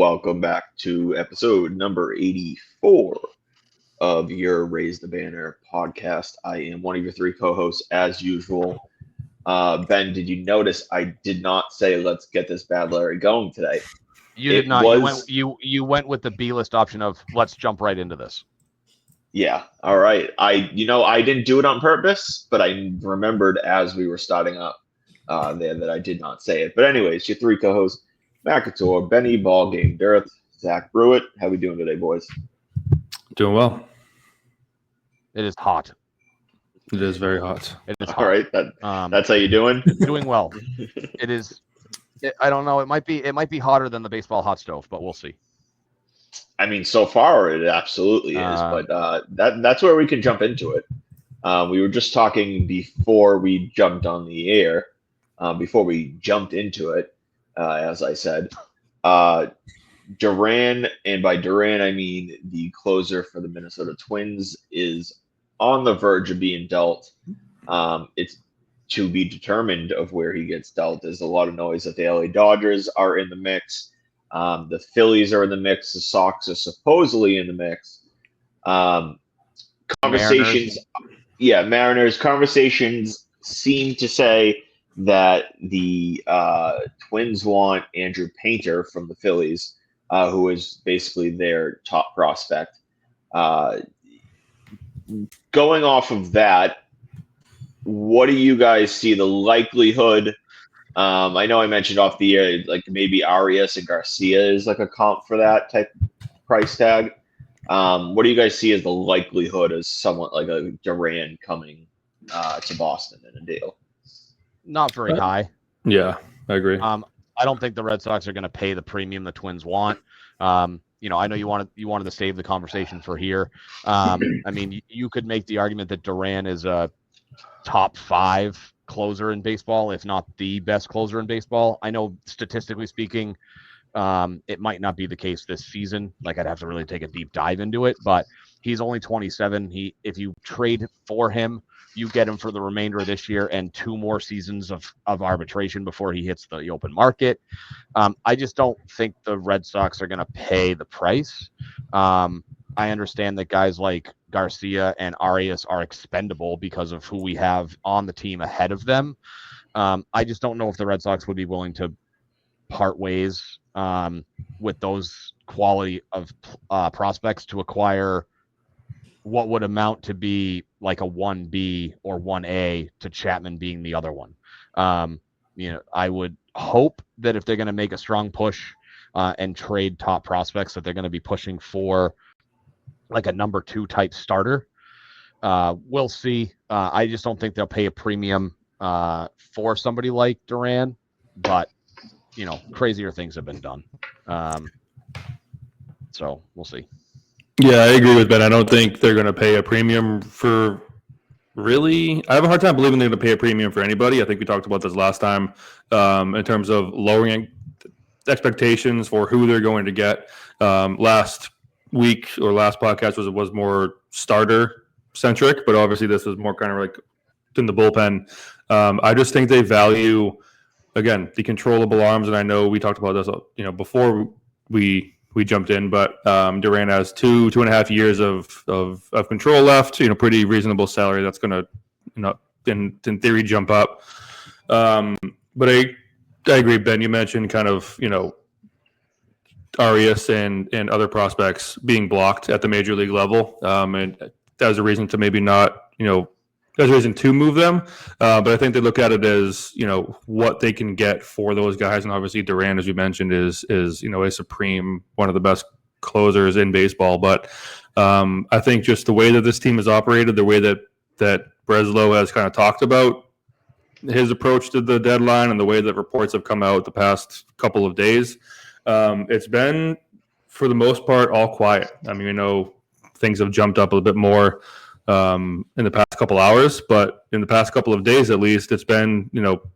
welcome back to episode number 84 of your Raise the Banner podcast. I am one of your three co-hosts as usual. Ben, did you notice I did not say let's get this bad Larry going today? You did not. You went with the B-list option of let's jump right into this. Yeah, all right. I didn't do it on purpose, but I remembered as we were starting up there that I did not say it. But anyways, your three co-hosts, McAtor, Benny, Ballgame, Dareth, Zach Brewitt. How we doing today, boys? Doing well. It is hot. It is very hot. It is hot. All right, that's how you doing? Doing well. It is. I don't know. It might be hotter than the baseball hot stove, but we'll see. I mean, so far it absolutely is, but that's where we can jump into it. We were just talking before we jumped on the air, before we jumped into it, as I said. Duran, and by Duran I mean the closer for the Minnesota Twins, is on the verge of being dealt. It's to be determined of where he gets dealt. There's a lot of noise that the LA Dodgers are in the mix. The Phillies are in the mix. The Sox are supposedly in the mix. Conversations, Mariners. Conversations seem to say that the Twins want Andrew Painter from the Phillies, who is basically their top prospect. Going off of that, what do you guys see the likelihood? I know I mentioned off the air, like maybe Arias and Garcia is like a comp for that type price tag. What do you guys see as the likelihood of someone like a Duran coming to Boston in a deal? Not very high. Yeah, I agree. I don't think the Red Sox are going to pay the premium the Twins want. I know you wanted to save the conversation for here. I mean, you could make the argument that Duran is a top 5 closer in baseball, if not the best closer in baseball. I know statistically speaking, it might not be the case this season. Like, I'd have to really take a deep dive into it, but he's only 27. If you trade for him, you get him for the remainder of this year and 2 more seasons of arbitration before he hits the open market. I just don't think the Red Sox are going to pay the price. I understand that guys like Garcia and Arias are expendable because of who we have on the team ahead of them. I just don't know if the Red Sox would be willing to part ways with those quality of prospects to acquire what would amount to be like a 1B or 1A to Chapman being the other one. I would hope that if they're going to make a strong push and trade top prospects, that they're going to be pushing for like a number 2 type starter. We'll see. I just don't think they'll pay a premium for somebody like Duran, but crazier things have been done. So we'll see. Yeah, I agree with Ben. I don't think they're going to pay a premium for really. I have a hard time believing they're going to pay a premium for anybody. I think we talked about this last time in terms of lowering expectations for who they're going to get. Last week or last podcast was more starter centric, but obviously this is more kind of like in the bullpen. I just think they value, again, the controllable arms, and I know we talked about this before we jumped in, but Duran has 2.5 years of control left. Pretty reasonable salary that's going to in theory jump up. But I agree, Ben. You mentioned kind of Arias and other prospects being blocked at the major league level, and that was a reason to maybe not there's a reason to move them. But I think they look at it as what they can get for those guys, and obviously Duran, as you mentioned, is a supreme, one of the best closers in baseball. But I think just the way that this team is operated, the way that Breslow has kind of talked about his approach to the deadline, and the way that reports have come out the past couple of days, it's been for the most part all quiet. I mean, things have jumped up a little bit more in the past couple hours, but in the past couple of days at least, it's been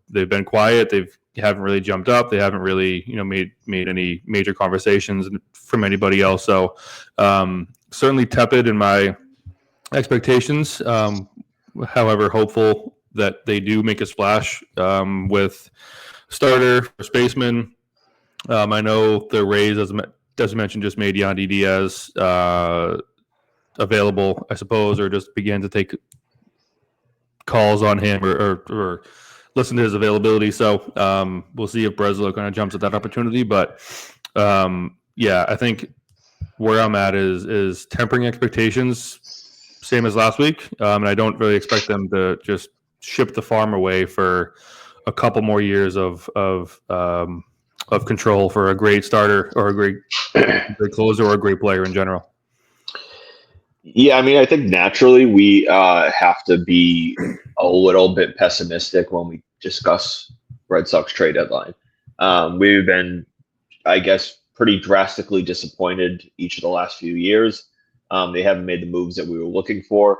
they've been quiet. They haven't really jumped up. They haven't really made any major conversations from anybody else. So certainly tepid in my expectations. However, hopeful that they do make a splash with starter, first baseman. I know the Rays, as mentioned, just made Yandy Diaz available, I suppose, or just began to take calls on him or listen to his availability. So we'll see if Breslow kind of jumps at that opportunity. But I think where I'm at is tempering expectations, same as last week. And I don't really expect them to just ship the farm away for a couple more years of control for a great starter or a great closer or a great player in general. Yeah, I mean, I think naturally we have to be a little bit pessimistic when we discuss Red Sox trade deadline. We've been, I guess, pretty drastically disappointed each of the last few years. They haven't made the moves that we were looking for.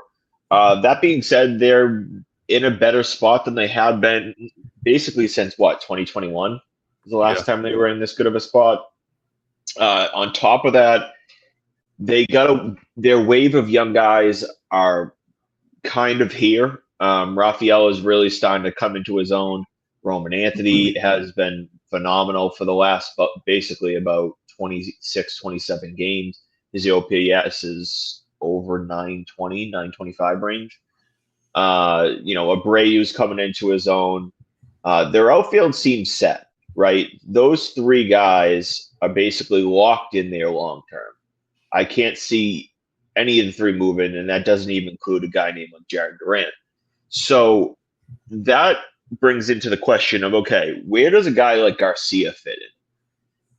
That being said, they're in a better spot than they have been basically since 2021 was the last time they were in this good of a spot. On top of that, their wave of young guys are kind of here. Rafael is really starting to come into his own. Roman Anthony has been phenomenal for the last basically about 26, 27 games. His OPS is over 920, 925 range. Abreu's coming into his own. Their outfield seems set, right? Those three guys are basically locked in there long term. I can't see any of the three moving, and that doesn't even include a guy named Jared Duran. So that brings into the question of, okay, where does a guy like Garcia fit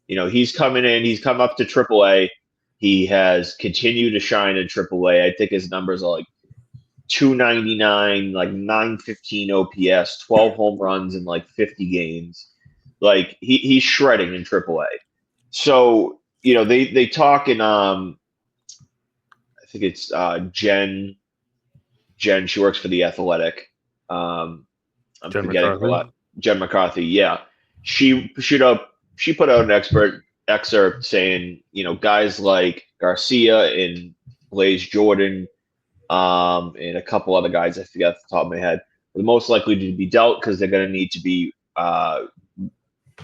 in? He's coming in, he's come up to AAA. He has continued to shine in AAA. I think his numbers are like 299, like 915 OPS, 12 home runs in like 50 games. Like he's shredding in AAA. So, they talk in I think it's Jen, she works for The Athletic. I'm forgetting a lot. Jen McCarthy, yeah. She put out an excerpt saying, guys like Garcia and Blaze Jordan, and a couple other guys I forget off the top of my head, are most likely to be dealt because they're going to need to be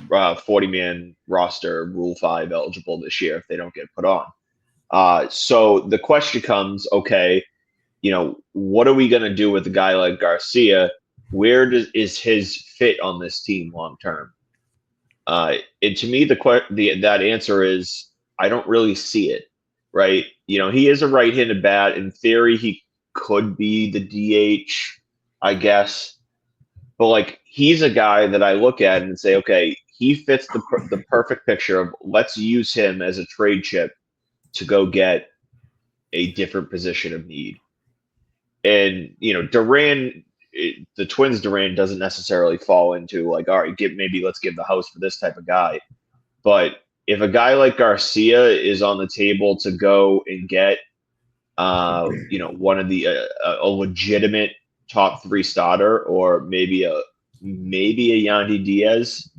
40-man roster Rule 5 eligible this year if they don't get put on. So the question comes, okay, what are we going to do with a guy like Garcia? Where is his fit on this team long term? And to me, that answer is I don't really see it. Right? He is a right-handed bat. In theory, he could be the DH, I guess. But he's a guy that I look at and say, okay, he fits the perfect picture of let's use him as a trade chip to go get a different position of need. And Duran, the Twins Duran doesn't necessarily fall into all right, let's give the house for this type of guy. But if a guy like Garcia is on the table to go and get one of the a legitimate top 3 starter, or maybe a Yandy Diaz,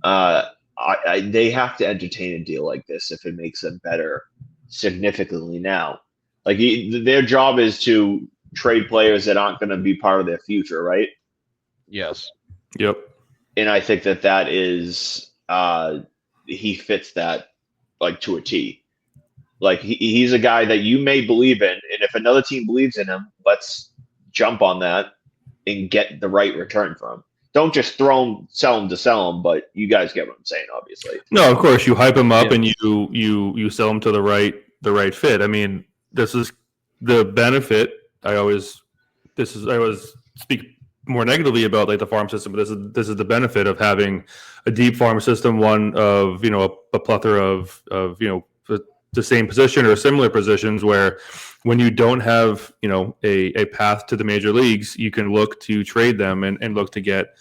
they have to entertain a deal like this if it makes them better significantly now. Their job is to trade players that aren't going to be part of their future, right? Yes. Yep. And I think that is he fits that to a T. He's a guy that you may believe in, and if another team believes in him, let's jump on that and get the right return from him. Don't just sell him to sell him, but you guys get what I'm saying, obviously. No, of course you hype him up and you sell him to the right fit. I mean, this is the benefit. I always speak more negatively about the farm system, but this is the benefit of having a deep farm system, one of a plethora of the same position or similar positions, where when you don't have a path to the major leagues, you can look to trade them and look to get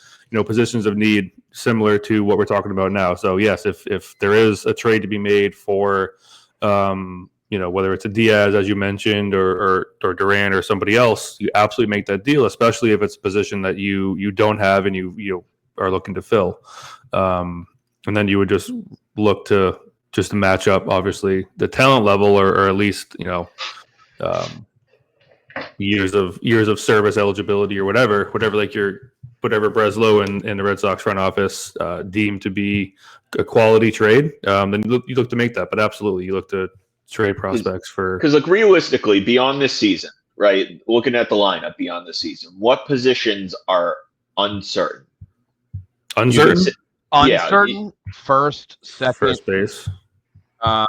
positions of need similar to what we're talking about now. So yes, if there is a trade to be made for whether it's a Diaz, as you mentioned, or Duran or somebody else, you absolutely make that deal, especially if it's a position that you don't have and you are looking to fill. And then you would just look to match up, obviously, the talent level, or at least years of service eligibility, or whatever whatever Breslow and the Red Sox front office deem to be a quality trade, then you look to make that. But absolutely, you look to trade prospects for because like realistically, beyond this season, right? Looking at the lineup beyond the season, what positions are uncertain? uncertain Uncertain, first, second. first base. I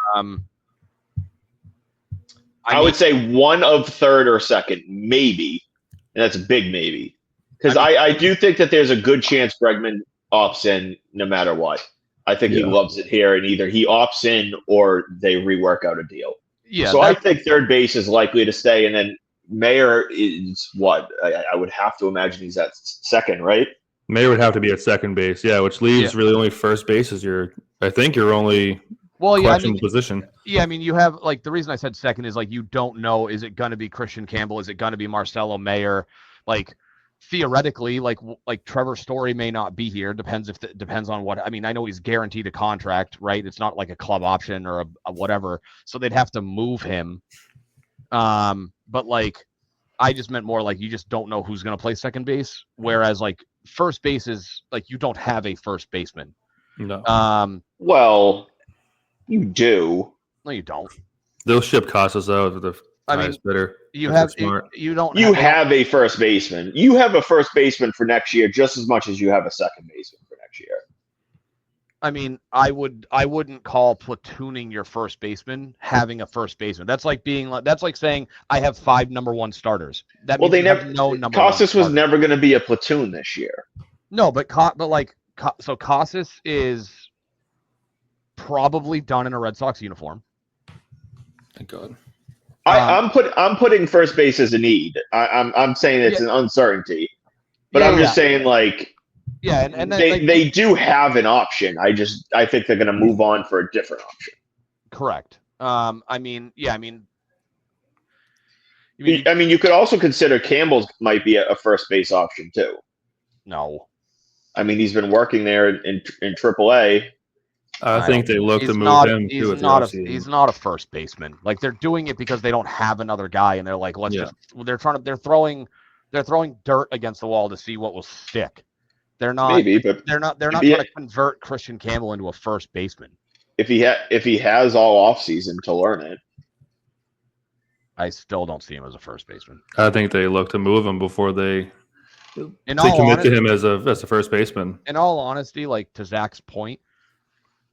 would say one of third or second, maybe, and that's a big maybe. Because I do think that there's a good chance Bregman opts in no matter what. I think he loves it here, and either he opts in or they rework out a deal. Yeah. So I think third base is likely to stay, and then Mayer is what? I would have to imagine he's at second, right? Mayer would have to be at second base, which leaves really only first base is your only questionable position. Yeah, I mean, you have like the reason I said second is like you don't know, is it going to be Christian Campbell? Is it going to be Marcelo Mayer? Like theoretically, like Trevor Story may not be here. Depends on what. I mean, I know he's guaranteed a contract, right? It's not like a club option or a whatever. So they'd have to move him. But like, I just meant more like you just don't know who's going to play second base. Whereas like first base is like you don't have a first baseman. No. Well, you do. No, you don't. They'll ship Casas out with the highest bidder. You have a first baseman. You have a first baseman for next year just as much as you have a second baseman for next year. I mean, I wouldn't call platooning your first baseman having a first baseman. That's like saying I have 5 number 1 starters. That means no number Casas one was never going to be a platoon this year. No, but so Casas is probably done in a Red Sox uniform. Thank God. I'm putting first base as a need. I'm saying it's an uncertainty, but I'm just saying like. Yeah, and then they do have an option. I think they're going to move on for a different option. Correct. I mean, you could also consider Campbell's might be a first base option too. No. I mean, he's been working there in AAA. I think they look to move him too. He's not a first baseman. Like they're doing it because they don't have another guy, and they're like, they're throwing dirt against the wall to see what will stick. They're not. They're not trying to convert Christian Campbell into a first baseman. If he has all offseason to learn it, I still don't see him as a first baseman. I think they look to move him before they commit to him as a first baseman. In all honesty, like to Zach's point,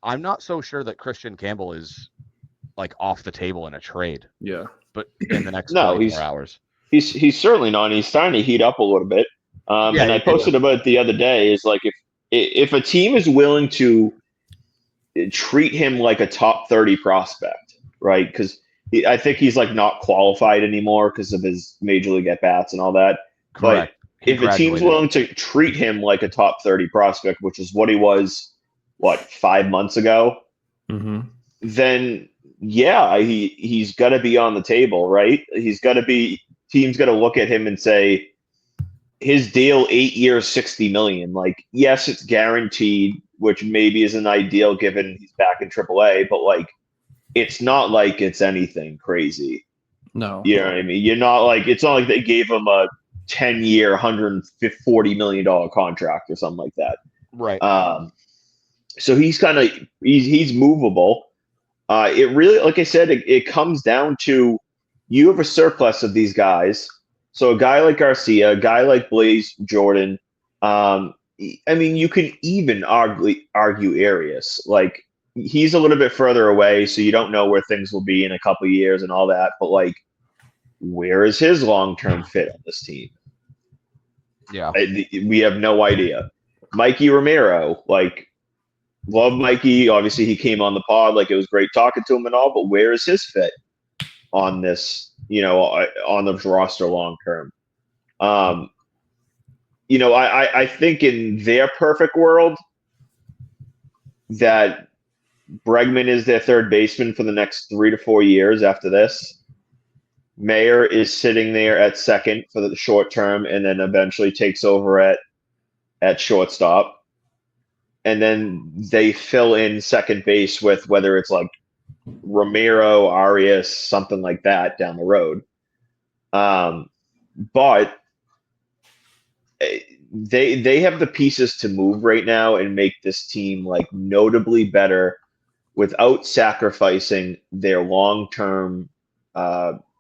I'm not so sure that Christian Campbell is like off the table in a trade. Yeah, but in the next 24 hours, he's certainly not. He's starting to heat up a little bit. And I posted about it the other day. Is like if a team is willing to treat him like a top 30 prospect, right? Because I think he's like not qualified anymore because of his major league at bats and all that. Correct. But if a team's willing to treat him like a top 30 prospect, which is what he was, 5 months ago, then he's got to be on the table, right? He's got to be. Team's got to look at him and say, his deal, 8 years, $60 million. Like, yes, it's guaranteed, which maybe isn't ideal given he's back in AAA, but like, it's not like it's anything crazy. No, you know what I mean. You're not like it's not like they gave him a 10-year, $140 million contract or something like that. Right. So he's kind of he's movable. It really, like I said, it comes down to you have a surplus of these guys. So a guy like Garcia, a guy like Blaze Jordan, I mean, you can even argue Arias. Like he's a little bit further away, so you don't know where things will be in a couple of years and all that. But like, where is his long-term fit on this team? Yeah, we have no idea. Mikey Romero, like, love Mikey. Obviously, he came on the pod. Like, it was great talking to him and all. But where is his fit on this? On the roster long term. I think in their perfect world that Bregman is their third baseman for the next 3 to 4 years after this. Mayer is sitting there at second for the short term and then eventually takes over at shortstop. And then they fill in second base with whether it's like Romero, Arias, something like that down the road. But they have the pieces to move right now and make this team like notably better without sacrificing their long-term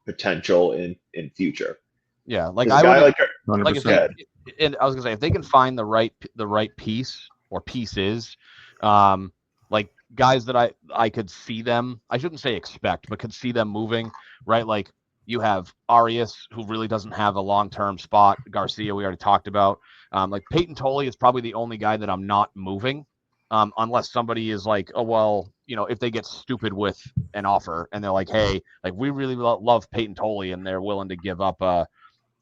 potential in future. Yeah, like A guy like 100%. and I was gonna say if they can find the right piece or pieces, like guys that I could see them, I shouldn't say expect, but could see them moving, right? Like you have Arias, who really doesn't have a long-term spot. Garcia, we already talked about. Like Peyton Tolley is probably the only guy that I'm not moving, unless somebody is like, oh well, if they get stupid with an offer and they're like, hey, like we really love Peyton Tolley and they're willing to give up a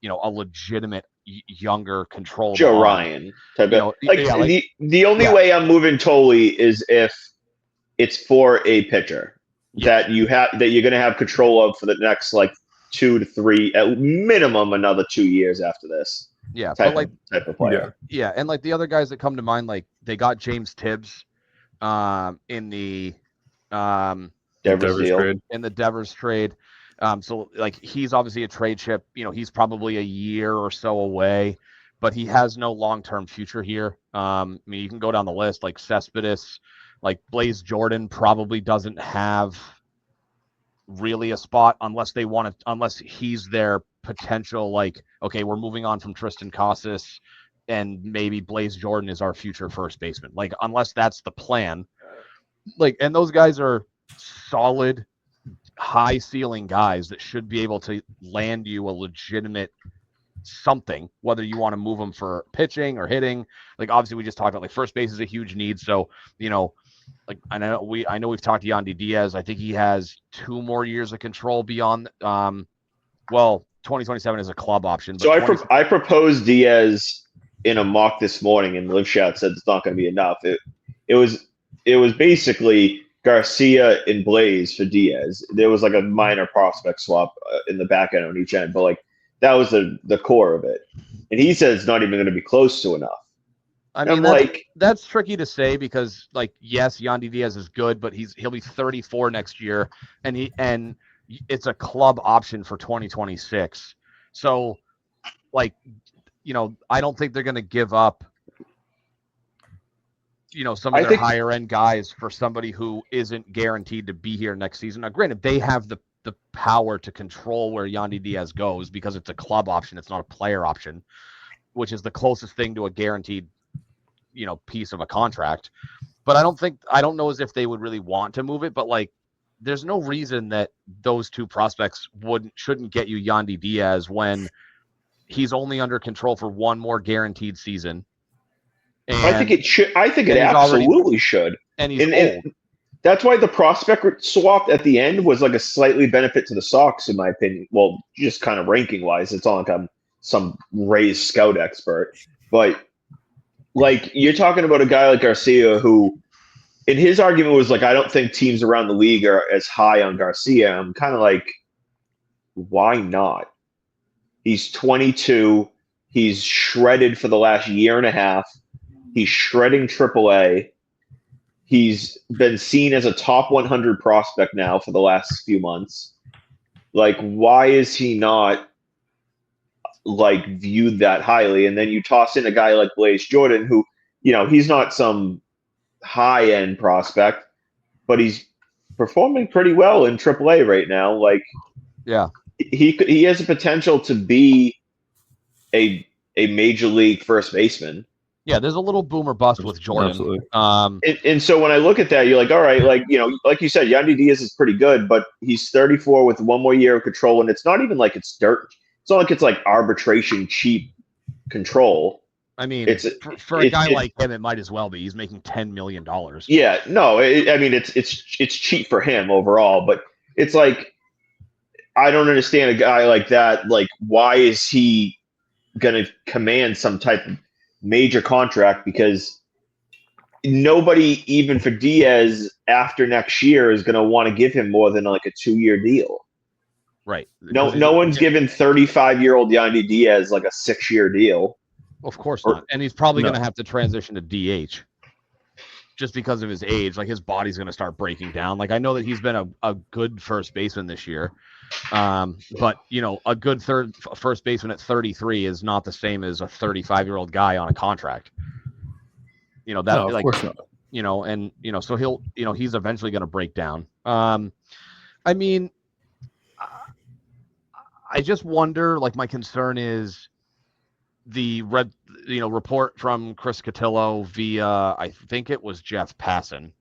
legitimate younger control. Joe Ryan type of like the only way I'm moving Tolley is if it's for a pitcher that you're going to have control of for the next like 2 to 3 at minimum another 2 years after this. Yeah, type of player. Yeah, and like the other guys that come to mind, like they got James Tibbs in the Devers trade. So like he's obviously a trade chip. He's probably a year or so away, but he has no long-term future here. I mean, you can go down the list like Cespedes, like Blaze Jordan probably doesn't have really a spot unless he's their potential. Like, okay, we're moving on from Tristan Casas, and maybe Blaze Jordan is our future first baseman. Like, unless that's the plan. Like, and those guys are solid, high ceiling guys that should be able to land you a legitimate something, whether you want to move them for pitching or hitting. Like, obviously we just talked about like first base is a huge need. So, like I know we've talked to Yandy Diaz. I think he has 2 more years of control beyond 2027 is a club option. But so I proposed Diaz in a mock this morning, and Live Chat said it's not going to be enough. It was basically Garcia and Blaze for Diaz. There was like a minor prospect swap in the back end on each end, but like that was the core of it. And he said it's not even going to be close to enough. I mean, that's tricky to say because, like, yes, Yandy Diaz is good, but he'll be 34 next year, and it's a club option for 2026. So, like, I don't think they're going to give up, some of their higher end guys for somebody who isn't guaranteed to be here next season. Now, granted, they have the power to control where Yandy Diaz goes because it's a club option. It's not a player option, which is the closest thing to a guaranteed piece of a contract. But I don't know as if they would really want to move it, but like there's no reason that those 2 prospects shouldn't get you Yandy Diaz when he's only under control for 1 more guaranteed season. And I think it should. I think it absolutely should. And he's old. That's why the prospect swap at the end was like a slightly benefit to the Sox, in my opinion. Well, just kind of ranking wise, it's not like I'm some Rays scout expert, but like you're talking about a guy like Garcia who, in his argument, was like, I don't think teams around the league are as high on Garcia. I'm kind of like, why not? He's 22. He's shredded for the last year and a half. He's shredding AAA. He's been seen as a top 100 prospect now for the last few months. Like, why is he not like viewed that highly? And then you toss in a guy like Blaze Jordan, who, he's not some high end prospect, but he's performing pretty well in AAA right now. Like, yeah, he has a potential to be a major league first baseman. Yeah, there's a little boom or bust with Jordan. Absolutely. And so when I look at that, you're like, all right, like, like you said, Yandy Diaz is pretty good, but he's 34 with 1 more year of control, and it's not even like it's dirt. It's not like it's like arbitration cheap control. I mean, for a guy like him, it might as well be. He's making $10 million. Yeah, no, I mean, it's cheap for him overall, but it's like, I don't understand a guy like that. Like, why is he going to command some type of major contract? Because nobody, even for Diaz after next year, is going to want to give him more than like a 2-year deal. Right. No one's given 35-year-old Yandy Diaz like a 6-year deal. Of course not. And he's probably going to have to transition to DH. just because of his age. Like his body's going to start breaking down. Like I know that he's been a good first baseman this year. But a good first baseman at 33 is not the same as a 35-year-old guy on a contract. No, of course not. So he's eventually going to break down. I mean, I just wonder, like my concern is the report from Chris Cotillo via, I think it was Jeff Passan,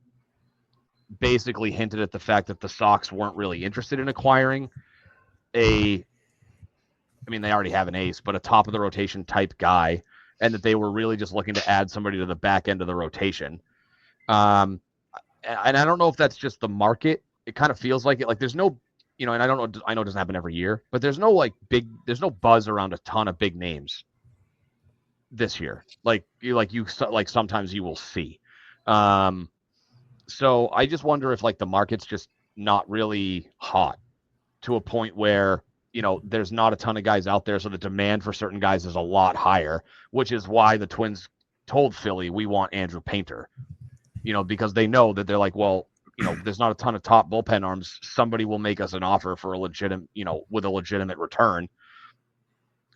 basically hinted at the fact that the Sox weren't really interested in acquiring they already have an ace, but a top of the rotation type guy, and that they were really just looking to add somebody to the back end of the rotation. And I don't know if that's just the market. It kind of feels like it. Like there's no, and I don't know. I know it doesn't happen every year, but there's no there's no buzz around a ton of big names this year. Like sometimes you will see. So I just wonder if like the market's just not really hot to a point where there's not a ton of guys out there, so the demand for certain guys is a lot higher, which is why the Twins told Philly, we want Andrew Painter, because they know that they're like, well, there's not a ton of top bullpen arms. Somebody will make us an offer for a legitimate, with a legitimate return.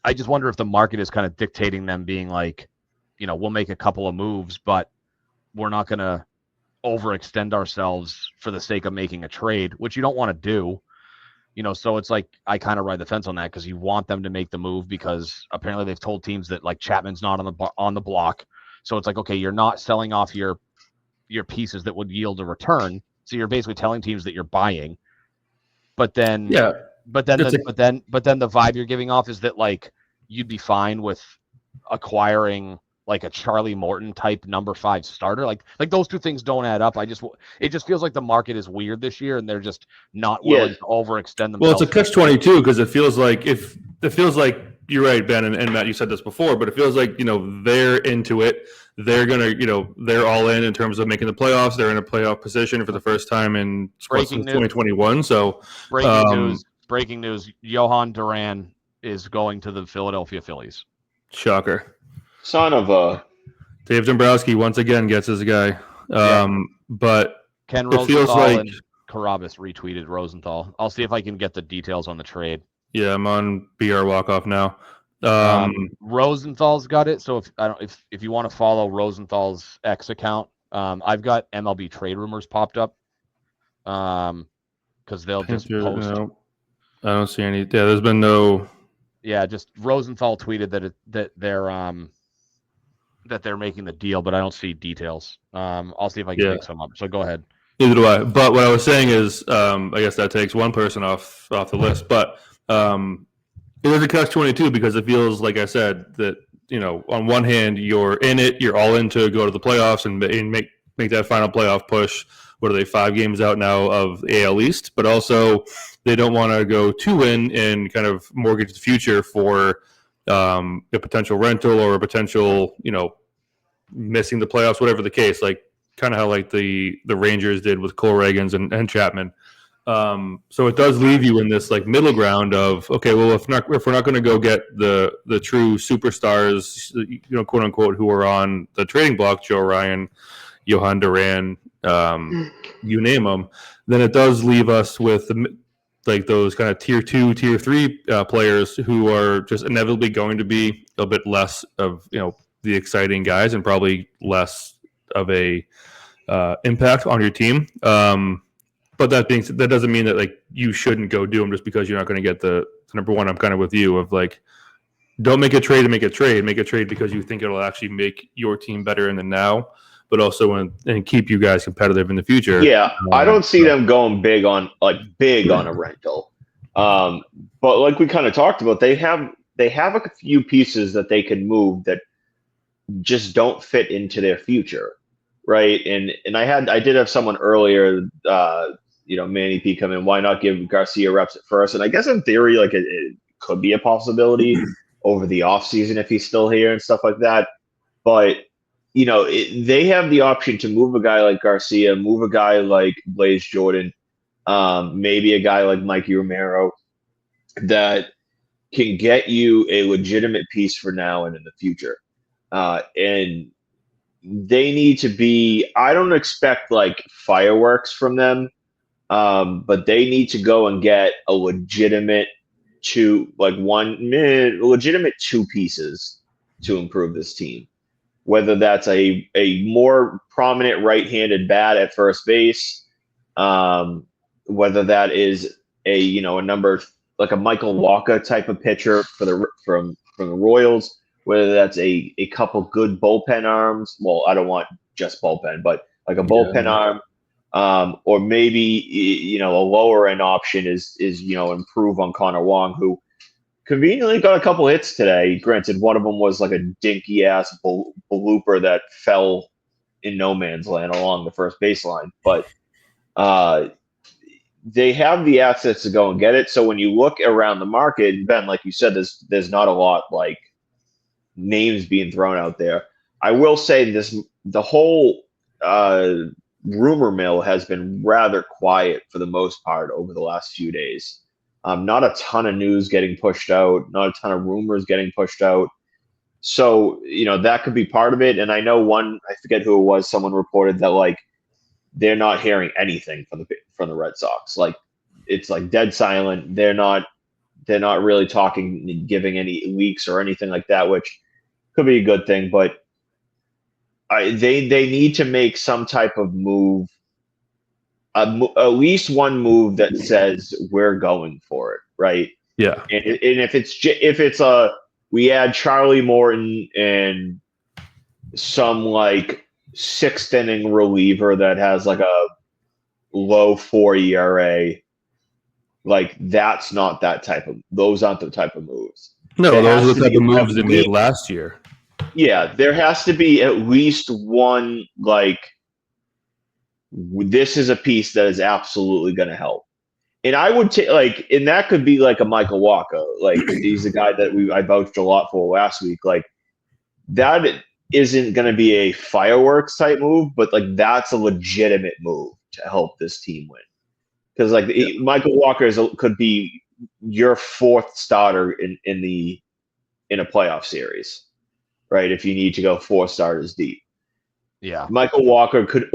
I just wonder if the market is kind of dictating them being like, we'll make a couple of moves, but we're not going to overextend ourselves for the sake of making a trade, which you don't want to do. So it's like I kind of ride the fence on that because you want them to make the move because apparently they've told teams that like Chapman's not on the block. So it's like, okay, you're not selling off your pieces that would yield a return. So you're basically telling teams that you're buying. But then the vibe you're giving off is that like you'd be fine with acquiring like a Charlie Morton type number 5 starter. Like those two things don't add up. It just feels like the market is weird this year and they're just not willing to overextend themselves. Well, it's a catch-22 because it feels like you're right, Ben and Matt, you said this before, but it feels like, they're into it. They're going to, they're all in terms of making the playoffs. They're in a playoff position for the first time in 2021. So breaking news. Johan Duran is going to the Philadelphia Phillies. Shocker. Son of a Dave Dombrowski once again gets his guy. But Ken it feels like and Carabas retweeted Rosenthal. I'll see if I can get the details on the trade. Yeah, I'm on BR walk-off now. Rosenthal's got it. So if you want to follow Rosenthal's X account, I've got MLB trade rumors popped up. Because they'll just post. No, I don't see any. Yeah, there's been no. Yeah, just Rosenthal tweeted that they're making the deal, but I don't see details. I'll see if I can make some up. So go ahead. Neither do I. But what I was saying is, I guess that takes one person off the list. But it is a catch-22 because it feels, like I said, that on one hand you're in it, you're all in to go to the playoffs and make that final playoff push. What are they, 5 games out now of AL East? But also they don't want to go too win and kind of mortgage the future for a potential rental or a potential, missing the playoffs, whatever the case, like kind of how like the Rangers did with Cole Reagans and Chapman. So it does leave you in this like middle ground of, okay, well, if we're not going to go get the true superstars, quote unquote, who are on the trading block, Joe Ryan, Johan Duran, you name them, then it does leave us with like those kind of tier 2, tier 3 players who are just inevitably going to be a bit less of the exciting guys and probably less of a impact on your team. But that doesn't mean that like you shouldn't go do them just because you're not going to get the number one. I'm kind of with you of like, don't make a trade to make a trade. Make a trade because you think it'll actually make your team better in the now, but also and keep you guys competitive in the future. Yeah, I don't see them going big on a rental. But like we kind of talked about, they have a few pieces that they can move that just don't fit into their future, right? And I did have someone earlier, Manny P come in. Why not give Garcia reps at first? And I guess in theory, like it could be a possibility over the offseason if he's still here and stuff like that. But they have the option to move a guy like Garcia, move a guy like Blaze Jordan, maybe a guy like Mikey Romero that can get you a legitimate piece for now and in the future. And they need to be. I don't expect like fireworks from them, but they need to go and get a legitimate legitimate two pieces to improve this team. Whether that's a more prominent right-handed bat at first base, whether that is a number like a Michael Walker type of pitcher from the Royals, whether that's a couple good bullpen arms. Well, I don't want just bullpen, but like a bullpen arm, or maybe a lower end option is improve on Connor Wong, who conveniently got a couple hits today. Granted, one of them was like a dinky ass blooper that fell in no man's land along the first baseline. But they have the assets to go and get it. So when you look around the market, Ben, like you said, there's not a lot like names being thrown out there. I will say the whole rumor mill has been rather quiet for the most part over the last few days. Not a ton of news getting pushed out, not a ton of rumors getting pushed out. So, that could be part of it. And I know I forget who it was, someone reported that like they're not hearing anything from the Red Sox. Like it's like dead silent. They're not really talking, giving any leaks or anything like that, which could be a good thing. But they need to make some type of move, at least one move that says we're going for it, right? Yeah. And if it's we add Charlie Morton and some like sixth inning reliever that has like a low 4 ERA, like those aren't the type of moves. No, those are the type of moves they made last year. Yeah, there has to be at least one like this is a piece that is absolutely going to help. And I would take and that could be like a Michael Walker. Like he's a guy that I vouched a lot for last week. Like that isn't going to be a fireworks type move, but like that's a legitimate move to help this team win. Because Michael Walker could be your fourth starter in a playoff series, right? If you need to go 4 starters deep. Yeah. Michael Walker could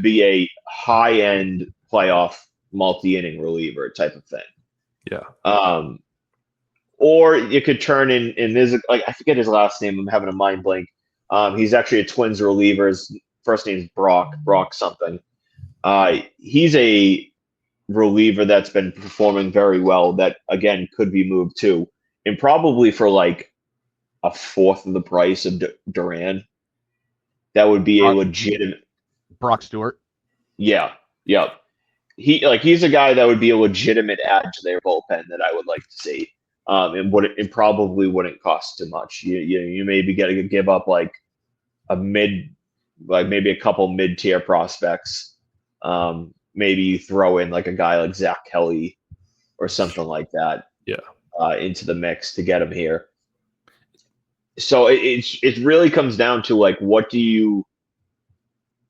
be a high-end playoff multi-inning reliever type of thing. Yeah. Or you could turn in there's I forget his last name. I'm having a mind blank. He's actually a Twins reliever. His first name's Brock something. He's a reliever that's been performing very well. That again could be moved too, and probably for like a fourth of the price of Duran. That would be a legitimate Brock Stewart. Yeah. He's a guy that would be a legitimate add to their bullpen that I would like to see. And probably wouldn't cost too much. You may be getting to give up like maybe a couple mid-tier prospects. Maybe you throw in like a guy like Zach Kelly or something like that. Yeah. Into the mix to get him here. So it really comes down to like, what do you,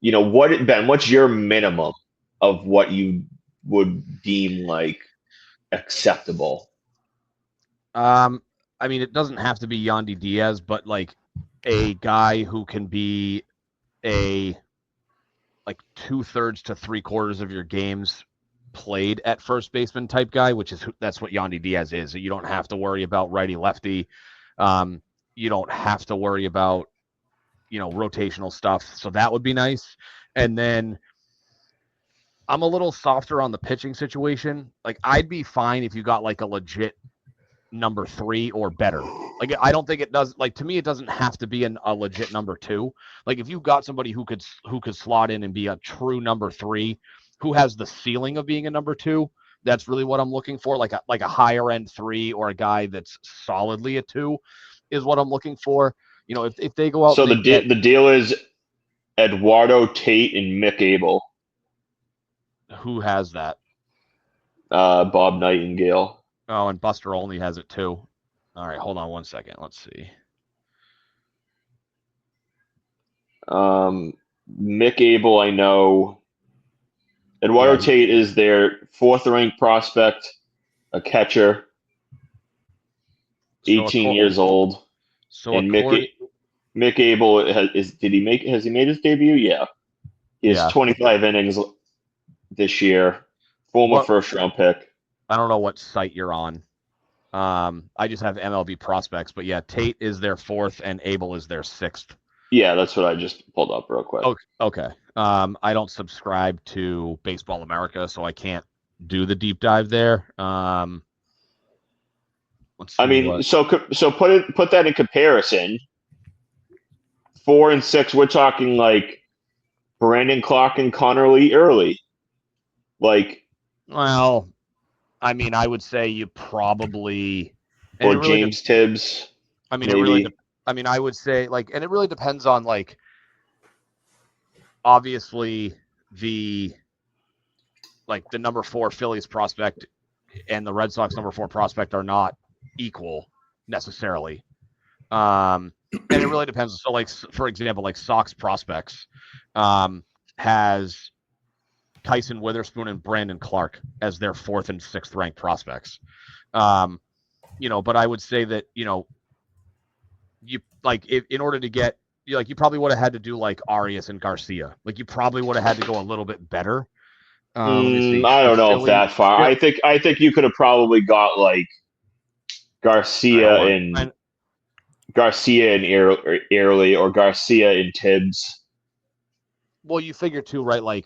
Ben, what's your minimum of what you would deem like acceptable? I mean, it doesn't have to be Yandy Diaz, but like a guy who can be a like 2/3 to 3/4 of your games played at first baseman type guy, that's what Yandy Diaz is. You don't have to worry about righty lefty. You don't have to worry about, rotational stuff. So that would be nice. And then I'm a little softer on the pitching situation. Like I'd be fine if you got like a legit number 3 or better. Like I don't think it does. Like to me, it doesn't have to be a legit number 2. Like if you've got somebody who could slot in and be a true number 3, who has the ceiling of being a number 2, that's really what I'm looking for. Like a higher end 3 or a guy that's solidly a 2 is what I'm looking for. If they go out. So the deal is Eduardo Tate and Mick Abel. Who has that? Bob Nightingale. Oh, and Buster Olney has it too. All right, hold on one second. Let's see. Mick Abel, I know. Eduardo Tate is their 4th ranked prospect, a catcher, 18 years old. So and Mick Abel has he made his debut? Yeah. He has 25 innings this year. Former first round pick. I don't know what site you're on. I just have MLB prospects, but yeah, Tate is their 4th and Abel is their 6th. Yeah, that's what I just pulled up real quick. Okay. I don't subscribe to Baseball America, so I can't do the deep dive there. So put that in comparison. 4 and 6, we're talking like Brandon Clark and Connor Lee early. Well, I mean, I would say you probably or James Tibbs. I mean, I would say and it really depends on obviously the number 4 Phillies prospect and the Red Sox number 4 prospect are not equal necessarily. And it really depends. So for example, Sox prospects has Tyson Witherspoon and Brandon Clark as their 4th and 6th ranked prospects. But I would say that, you in order to get, you probably would have had to do Arias and Garcia. You probably would have had to go a little bit better. I don't know if that far. I think you could have probably got Garcia and Early or Garcia and Tibbs. Well, you figure too, right?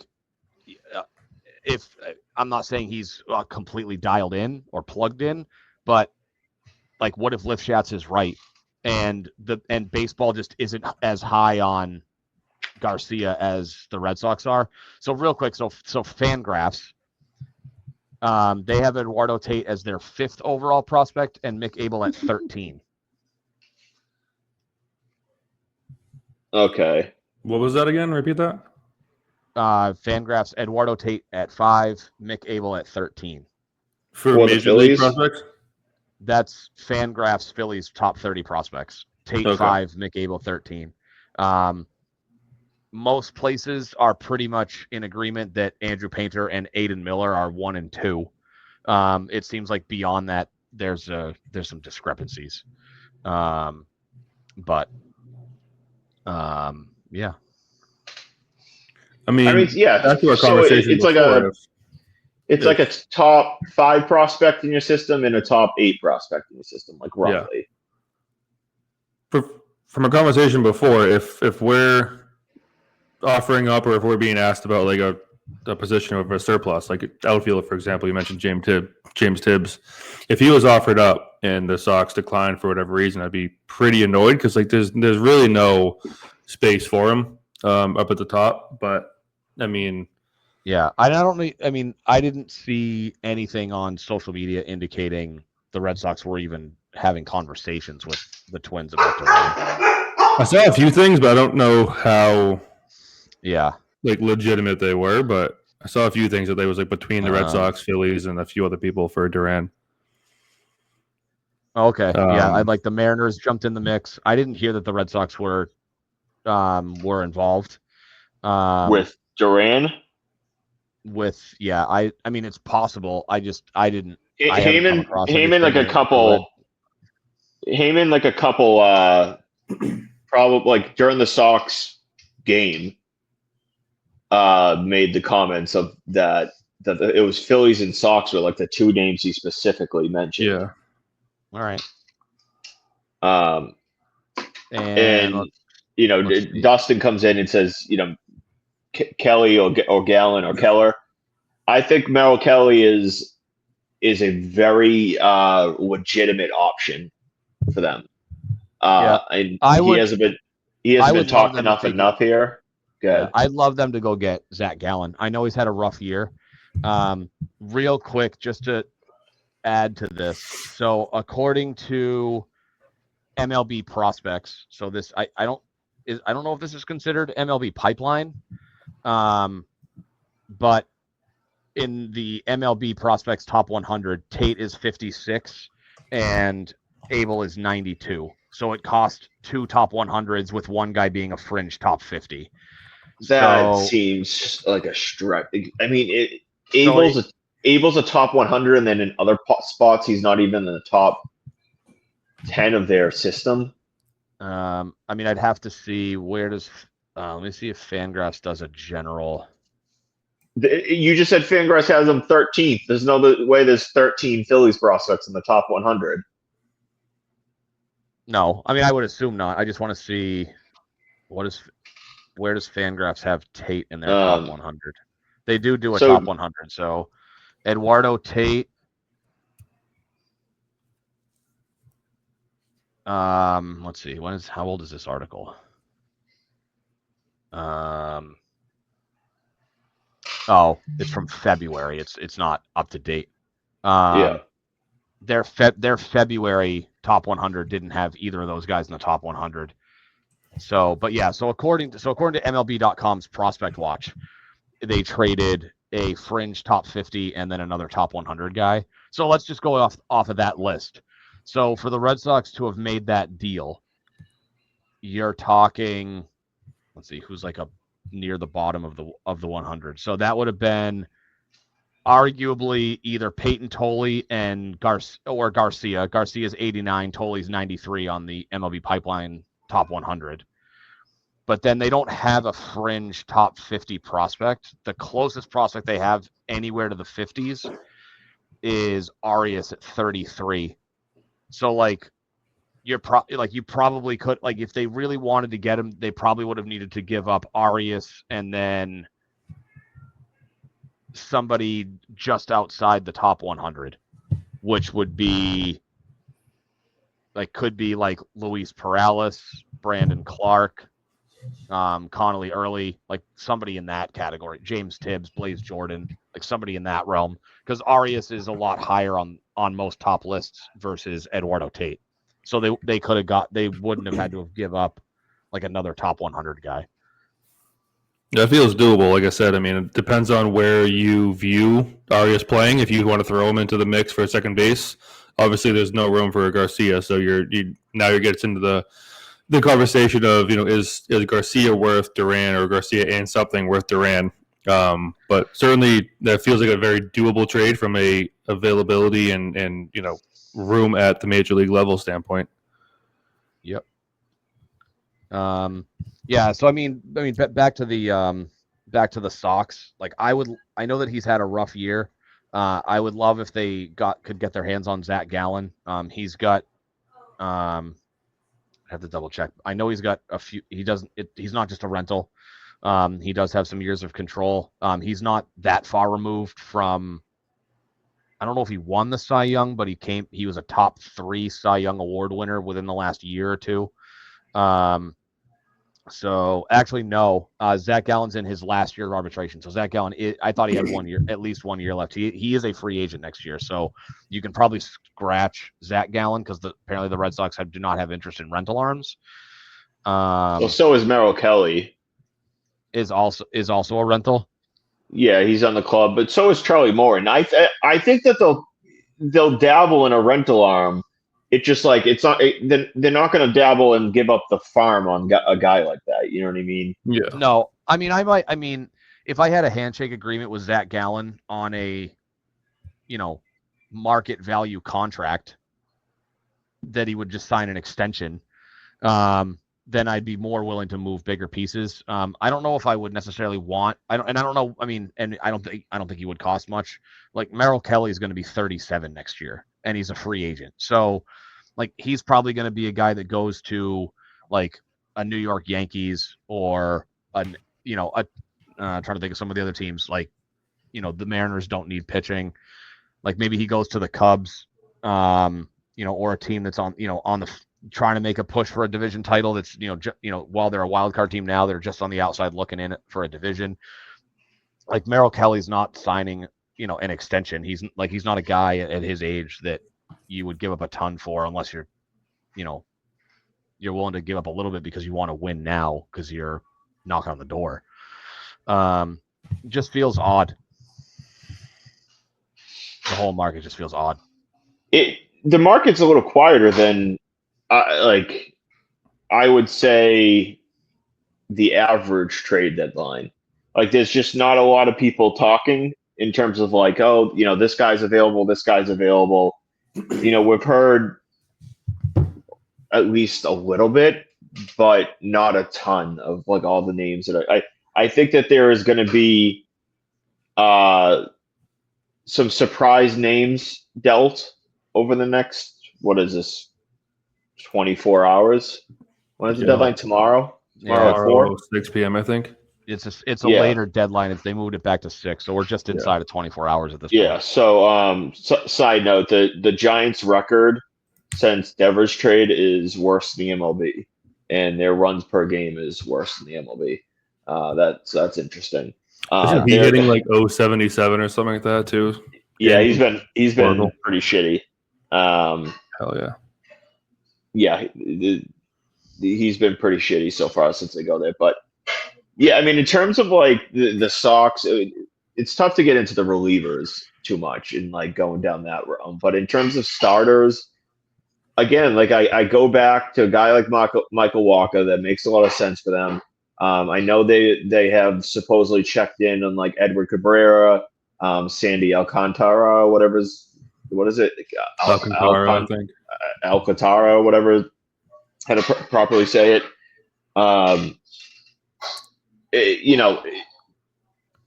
If I'm not saying he's completely dialed in or plugged in, but what if Lifshatz is right and baseball just isn't as high on Garcia as the Red Sox are? So real quick, so Fangraphs, they have Eduardo Tate as their 5th overall prospect and Mick Abel at 13. Okay. What was that again? Repeat that. Fangraphs, Eduardo Tate at 5, Mick Abel at 13. For Major League prospects? That's Fangraphs Phillies top 30 prospects. Tate 5, Mick Abel 13. Most places are pretty much in agreement that Andrew Painter and Aiden Miller are 1 and 2. It seems like beyond that, there's some discrepancies. Yeah. I mean, yeah. That's our conversation. It's like a top 5 prospect in your system and a top 8 prospect in your system, roughly. Yeah. From a conversation before, if we're offering up or if we're being asked about a position of a surplus, outfield, for example, you mentioned James Tibbs. If he was offered up and the Sox declined for whatever reason, I'd be pretty annoyed because there's really no space for him up at the top. But I mean, yeah, I didn't see anything on social media indicating the Red Sox were even having conversations with the Twins about Duran. I saw a few things, but I don't know how legitimate they were. But I saw a few things that they was between the Red Sox, Phillies, and a few other people for Duran. Okay, I'd the Mariners jumped in the mix. I didn't hear that the Red Sox were involved with Duran. I mean it's possible. I didn't. Heyman like a couple probably during the Sox game made the comments of that it was Phillies and Sox were the 2 names he specifically mentioned. Yeah. All right. And Dustin comes in and says, Kelly or Gallen or Keller. I think Merrill Kelly is a very legitimate option for them. And he hasn't been talked enough here. Good. I'd love them to go get Zach Gallen. I know he's had a rough year. Real quick, just to add to this. So according to MLB prospects, so this I don't know if this is considered MLB pipeline, but in the MLB prospects top 100, Tate is 56 and Abel is 92. So it cost 2 top 100s with one guy being a fringe top 50. That seems like a stretch. I mean, Abel's a top 100, and then in other spots, he's not even in the top 10 of their system. I mean, I'd have to see where does. Let me see if Fangraphs does a general. You just said Fangraphs has them 13th. There's no way there's 13 Phillies prospects in the top 100. No, I mean, I would assume not. I just want to see where does Fangraphs have Tate in their top 100? They do a top 100. So Eduardo Tate. Let's see. How old is this article? Oh, it's from February. It's not up to date. Yeah. Their February top 100 didn't have either of those guys in the top 100. So, but yeah, so according to MLB.com's Prospect Watch, they traded a fringe top 50 and then another top 100 guy. So let's just go off of that list. So for the Red Sox to have made that deal, you're talking, let's see, who's like near the bottom of the 100. So that would have been arguably either Peyton Tolley and Garcia. Garcia's 89, Tolley's 93 on the MLB Pipeline top 100. But then they don't have a fringe top 50 prospect. The closest prospect they have anywhere to the 50s is Arias at 33. So like you probably could, like, if they really wanted to get him, they probably would have needed to give up Arias and then somebody just outside the top 100, which would be could be like Luis Perales, Brandon Clark, Connolly Early, like somebody in that category, James Tibbs, Blaze Jordan, like somebody in that realm, because Arias is a lot higher on most top lists versus Eduardo Tate. So they wouldn't have had to have give up like another top 100 guy. That feels doable. Like I said, I mean, it depends on where you view Arias playing. If you want to throw him into the mix for second base, obviously there's no room for Garcia. So now you're getting into the conversation of, is Garcia worth Duran, or Garcia and something worth Duran? But certainly that feels like a very doable trade from a availability and room at the major league level standpoint. Yep. Yeah. So I mean, back to the Sox. Like I know that he's had a rough year. I would love if they could get their hands on Zach Gallen. He's got, I have to double check. I know he's got a few. He's not just a rental. He does have some years of control. He's not that far removed from, I don't know if he won the Cy Young, but he was a top 3 Cy Young award winner within the last year or two. So actually, no, Zach Gallen's in his last year of arbitration. So Zach Gallen, I thought he had at least 1 year left. He is a free agent next year. So you can probably scratch Zach Gallen because apparently the Red Sox do not have interest in rental arms. Well, so is Merrill Kelly. Is also a rental. Yeah, he's on the club, but so is Charlie Moore. And I think that they'll dabble in a rental arm. It's just like they're not going to dabble and give up the farm on a guy like that. You know what I mean? Yeah. No, I mean, if I had a handshake agreement with Zach Gallen on a, market value contract that he would just sign an extension, then I'd be more willing to move bigger pieces. I don't know if I would necessarily want. I don't know. I mean, and I don't think he would cost much. Like Merrill Kelly is going to be 37 next year, and he's a free agent. So, like, he's probably going to be a guy that goes to like a New York Yankees or trying to think of some of the other teams. Like, the Mariners don't need pitching. Like maybe he goes to the Cubs, or a team that's on the trying to make a push for a division title. That's while they're a wild card team now, they're just on the outside looking in for a division. Like Merrill Kelly's not signing an extension. He's not a guy at his age that you would give up a ton for unless you're willing to give up a little bit because you want to win now because you're knocking on the door. Just feels odd. The whole market just feels odd. The market's a little quieter than I would say the average trade deadline. Like there's just not a lot of people talking in terms of like, oh, this guy's available, this guy's available. We've heard at least a little bit, but not a ton of like all the names that I think that there is going to be some surprise names dealt over the next, what is this, 24 hours? When is the deadline? Tomorrow? Tomorrow at 4? 6 p.m. I think. It's a Yeah. later deadline. They moved it back to 6, so we're just inside of 24 hours at this Yeah. point. So, side note: the Giants' record since Devers trade is worse than the MLB, and their runs per game is worse than the MLB. That's interesting. Isn't he hitting like 0.77 or something like that too? Yeah, he's been Horrible. pretty shitty. Hell yeah. Yeah, he's been pretty shitty so far since they go there. But yeah, I mean, in terms of like the Sox, it's tough to get into the relievers too much and like going down that realm. But in terms of starters, again, like I go back to a guy like Michael Walker that makes a lot of sense for them. I know they have supposedly checked in on like Edward Cabrera, Sandy Alcantara, what is it? Alcantara, I think. Alcantara, whatever, how to properly say it. You know,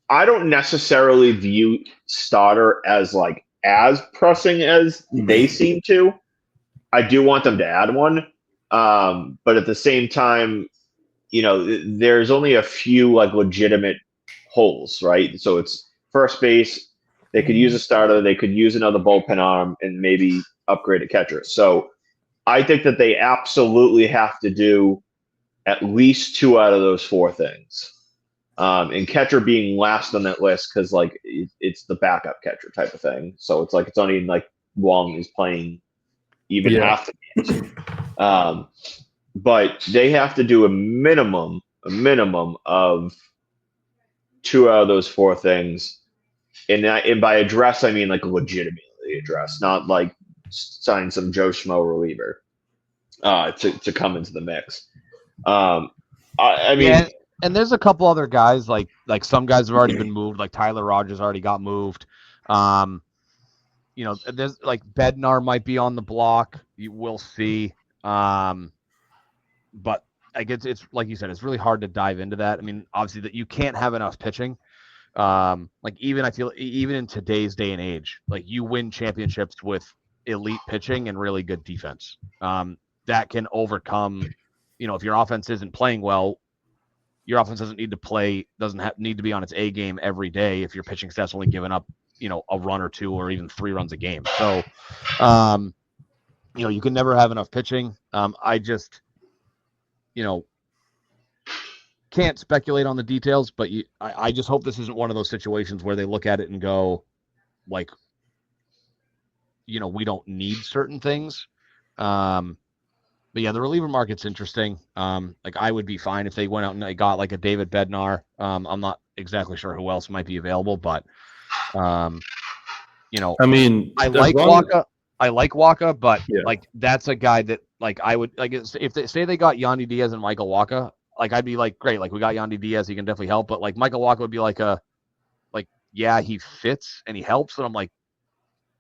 I don't necessarily view starter as like as pressing as they seem to. I do want them to add one, but at the same time, you know, there's only a few like legitimate holes, right? So it's first base. They could use a starter. They could use another bullpen arm and maybe upgrade a catcher. So I think that they absolutely have to do at least 2 out of those 4 things. And catcher being last on that list because like it's the backup catcher type of thing. So it's like it's not even like Wong is playing even half the games. But they have to do a minimum of 2 out of those 4 things. And by address, I mean like legitimately address, not like sign some Joe Schmo reliever to come into the mix. I mean, yeah, and there's a couple other guys like some guys have already been moved, like Tyler Rogers already got moved. You know, there's like Bednar might be on the block. You will see. But I guess it's like you said, it's really hard to dive into that. I mean, obviously that you can't have enough pitching. Like I feel even in today's day and age, like you win championships with elite pitching and really good defense. That can overcome, you know, if your offense isn't playing well, your offense doesn't need to be on its A game every day if your pitching staff's only giving up, you know, a run or 2 or even 3 runs a game. So, you know, you can never have enough pitching. I just, you know, can't speculate on the details, but I just hope this isn't one of those situations where they look at it and go, like, you know, we don't need certain things. But yeah, the reliever market's interesting. Like I would be fine if they went out and they got like a David Bednar. I'm not exactly sure who else might be available, but you know, I mean, I like Waka, but like that's a guy that like I would like if they say they got Yandy Diaz and Michael Waka, like I'd be like, great, like we got Yandy Diaz, he can definitely help, but like Michael Waka would be like yeah, he fits and he helps, and I'm like,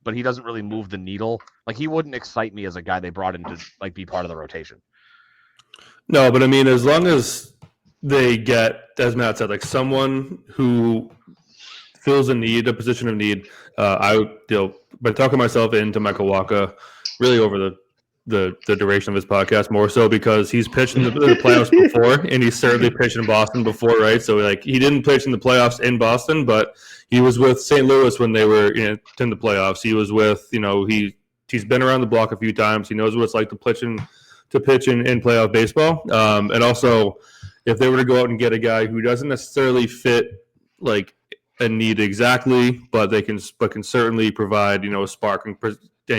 but he doesn't really move the needle. Like he wouldn't excite me as a guy they brought in to like be part of the rotation. No, but I mean, as long as they get, as Matt said, like someone who fills a position of need, I would, you know, by talking myself into Michael Waka really over the duration of his podcast, more so because he's pitched in the playoffs before, and he's certainly pitched in Boston before, right? So like he didn't pitch in the playoffs in Boston, but he was with St. Louis when they were in the playoffs. He was with, you know, he's been around the block a few times. He knows what it's like to pitch in playoff baseball. And also, if they were to go out and get a guy who doesn't necessarily fit like a need exactly, but can certainly provide, you know, a spark and